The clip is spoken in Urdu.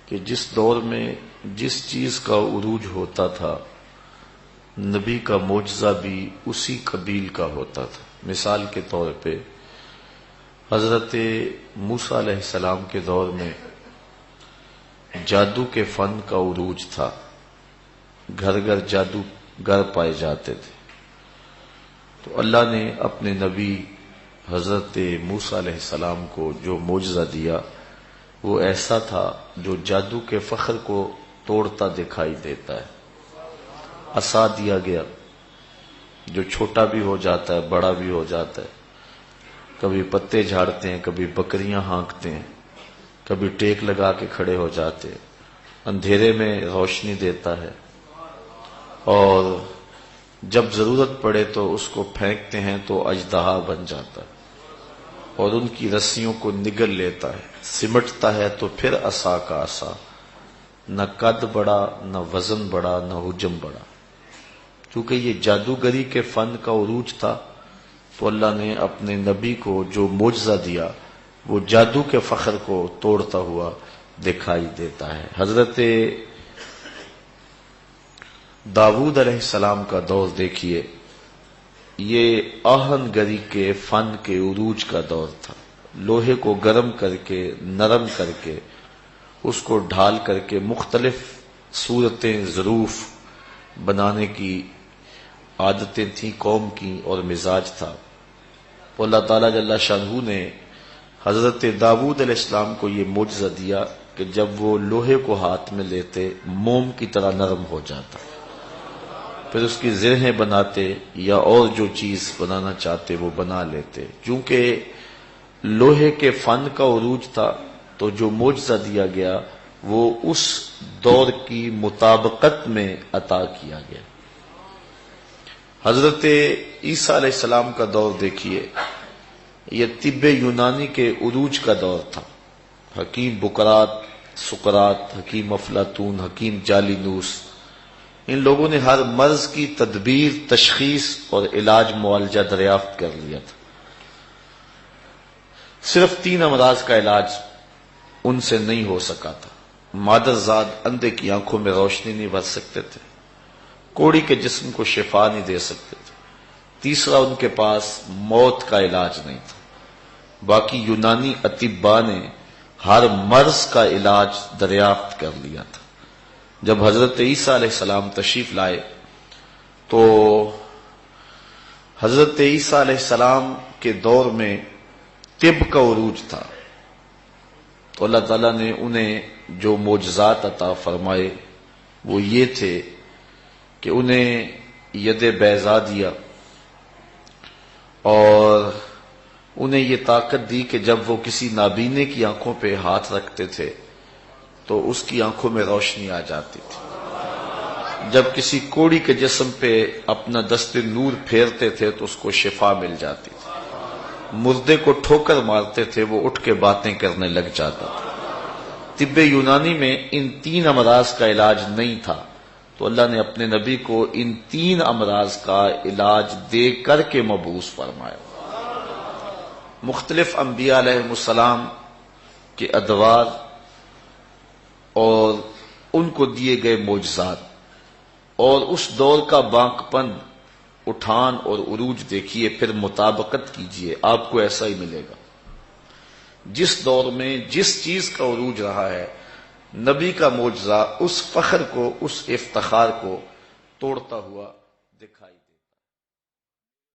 کہ جس دور میں جس چیز کا عروج ہوتا تھا نبی کا معجزہ بھی اسی قبیل کا ہوتا تھا۔ مثال کے طور پہ حضرت موسیٰ علیہ السلام کے دور میں جادو کے فن کا عروج تھا، گھر گھر جادوگر پائے جاتے تھے، تو اللہ نے اپنے نبی حضرت موسیٰ علیہ السلام کو جو معجزہ دیا وہ ایسا تھا جو جادو کے فخر کو توڑتا دکھائی دیتا ہے۔ عصا دیا گیا جو چھوٹا بھی ہو جاتا ہے بڑا بھی ہو جاتا ہے، کبھی پتے جھاڑتے ہیں، کبھی بکریاں ہانکتے ہیں، کبھی ٹیک لگا کے کھڑے ہو جاتے ہیں، اندھیرے میں روشنی دیتا ہے، اور جب ضرورت پڑے تو اس کو پھینکتے ہیں تو اژدہا بن جاتا ہے اور ان کی رسیوں کو نگل لیتا ہے، سمٹتا ہے تو پھر عصا کا عصا، نہ قد بڑا نہ وزن بڑا نہ حجم بڑا۔ چونکہ یہ جادوگری کے فن کا عروج تھا تو اللہ نے اپنے نبی کو جو معجزہ دیا وہ جادو کے فخر کو توڑتا ہوا دکھائی دیتا ہے۔ حضرت داؤد علیہ السلام کا دور دیکھیے، یہ آہن گری کے فن کے عروج کا دور تھا۔ لوہے کو گرم کر کے نرم کر کے اس کو ڈھال کر کے مختلف صورتیں ظروف بنانے کی عادتیں تھیں قوم کی اور مزاج تھا، تو اللہ تعالیٰ جل شانہ نے حضرت داؤد علیہ السلام کو یہ معجزہ دیا کہ جب وہ لوہے کو ہاتھ میں لیتے موم کی طرح نرم ہو جاتا، پھر اس کی زرہیں بناتے یا اور جو چیز بنانا چاہتے وہ بنا لیتے۔ چونکہ لوہے کے فن کا عروج تھا تو جو معجزہ دیا گیا وہ اس دور کی مطابقت میں عطا کیا گیا۔ حضرت عیسیٰ علیہ السلام کا دور دیکھیے، یہ طب یونانی کے عروج کا دور تھا۔ حکیم بکرات، سقراط، حکیم افلاطون، حکیم جالینوس، ان لوگوں نے ہر مرض کی تدبیر، تشخیص اور علاج معالجہ دریافت کر لیا تھا۔ صرف 3 امراض کا علاج ان سے نہیں ہو سکا تھا۔ مادر زاد اندھے کی آنکھوں میں روشنی نہیں بھر سکتے تھے، کوڑی کے جسم کو شفا نہیں دے سکتے تھے، تیسرا ان کے پاس موت کا علاج نہیں تھا۔ باقی یونانی اطباء نے ہر مرض کا علاج دریافت کر لیا تھا۔ جب حضرت عیسیٰ علیہ السلام تشریف لائے تو حضرت عیسیٰ علیہ السلام کے دور میں طب کا عروج تھا، تو اللہ تعالیٰ نے انہیں جو معجزات عطا فرمائے وہ یہ تھے کہ انہیں ید بیضا دیا اور انہیں یہ طاقت دی کہ جب وہ کسی نابینے کی آنکھوں پہ ہاتھ رکھتے تھے تو اس کی آنکھوں میں روشنی آ جاتی تھی، جب کسی کوڑی کے جسم پہ اپنا دست نور پھیرتے تھے تو اس کو شفا مل جاتی تھی، مردے کو ٹھوکر مارتے تھے وہ اٹھ کے باتیں کرنے لگ جاتا تھا۔ طب یونانی میں ان 3 امراض کا علاج نہیں تھا، تو اللہ نے اپنے نبی کو ان 3 امراض کا علاج دے کر کے مبعوث فرمایا۔ مختلف انبیاء علیہ السلام کے ادوار اور ان کو دیے گئے معجزات اور اس دور کا بانکپن، اٹھان اور عروج دیکھیے، پھر مطابقت کیجئے، آپ کو ایسا ہی ملے گا۔ جس دور میں جس چیز کا عروج رہا ہے نبی کا معجزہ اس فخر کو، اس افتخار کو توڑتا ہوا دکھائی دے۔